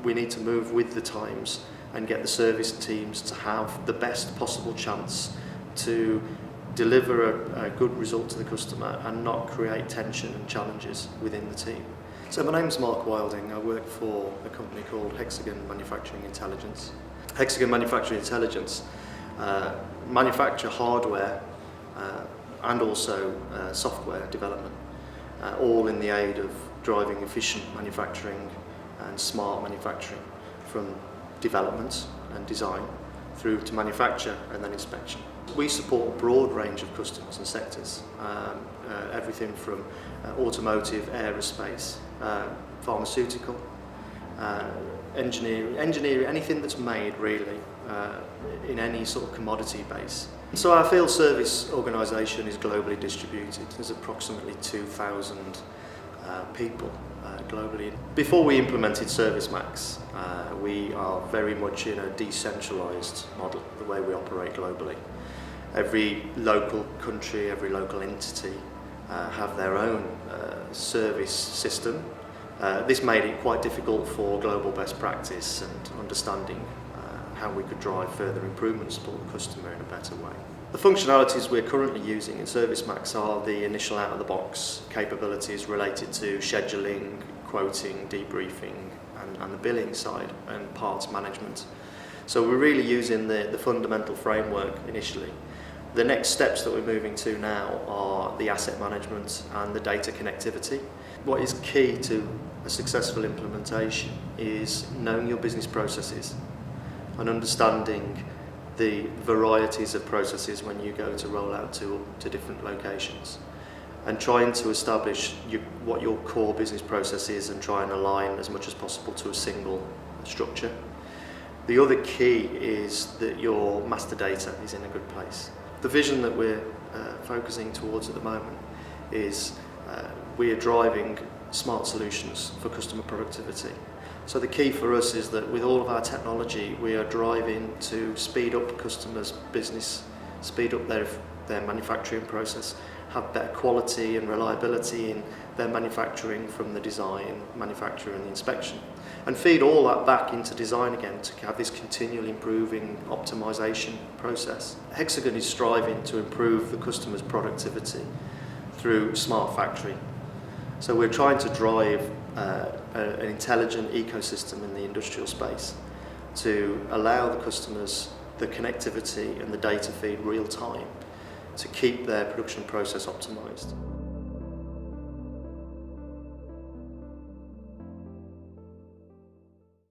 we need to move with the times and get the service teams to have the best possible chance to deliver a good result to the customer and not create tension and challenges within the team. So my name's Mark Wilding. I work for a company called Hexagon Manufacturing Intelligence. Hexagon Manufacturing Intelligence manufacture hardware and also software development, all in the aid of driving efficient manufacturing and smart manufacturing, from development and design through to manufacture and then inspection. We support a broad range of customers and sectors, everything from automotive, aerospace, pharmaceutical, engineering, anything that's made really in any sort of commodity base. So our field service organisation is globally distributed. There's approximately 2,000 people globally. Before we implemented ServiceMax, we are very much in a decentralised model, the way we operate globally. Every local country, every local entity have their own service system. This made it quite difficult for global best practice and understanding how we could drive further improvements for the customer in a better way. The functionalities we're currently using in ServiceMax are the initial out-of-the-box capabilities related to scheduling, quoting, debriefing, and the billing side and parts management. So we're really using the fundamental framework initially. The next steps that we're moving to now are the asset management and the data connectivity. What is key to a successful implementation is knowing your business processes and understanding the varieties of processes when you go to roll out to different locations, and trying to establish what your core business process is and try and align as much as possible to a single structure. The other key is that your master data is in a good place. The vision that we're focusing towards at the moment is we are driving smart solutions for customer productivity. So the key for us is that with all of our technology, we are driving to speed up customers' business, speed up their manufacturing process, have better quality and reliability in their manufacturing from the design, manufacture and the inspection, and feed all that back into design again to have this continually improving optimization process. Hexagon is striving to improve the customer's productivity through smart factory. So we're trying to drive an intelligent ecosystem in the industrial space to allow the customers the connectivity and the data feed real time to keep their production process optimized.